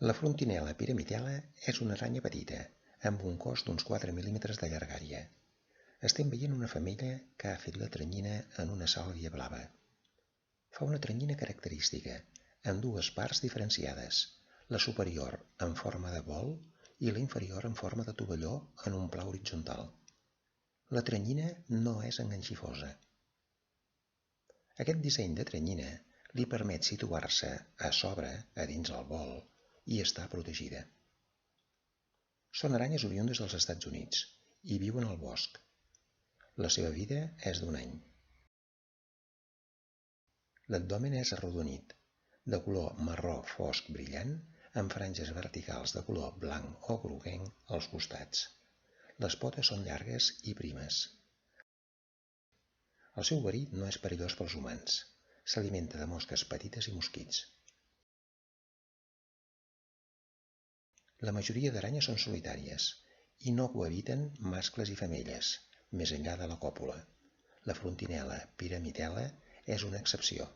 La frontinel·la pyramidella és una aranya petita, amb un cos d'uns 4 mil·límetres de llargària. Estem veient una femella que ha fet la teranyina en una sàlvia blava. Fa una teranyina característica, amb dues parts diferenciades, la superior en forma de bol i la inferior en forma de tovalló en un pla horitzontal. La teranyina no és enganxifosa. Aquest disseny de teranyina li permet situar-se a sobre, a dins el bol, i estar protegida. Són aranyes oriündes dels Estats Units i viuen al bosc. La seva vida és d'1 any. L'abdomen és arrodonit, de color marró fosc brillant, amb franges verticals de color blanc o groguenc als costats. Les potes són llargues i primes. El seu verí no és perillós pels humans. S'alimenta de mosques petites i mosquits. La majoria d'aranyes són solitàries i no cohabiten mascles i femelles, més enllà de la còpula. La frontinel·la pyramidella és una excepció.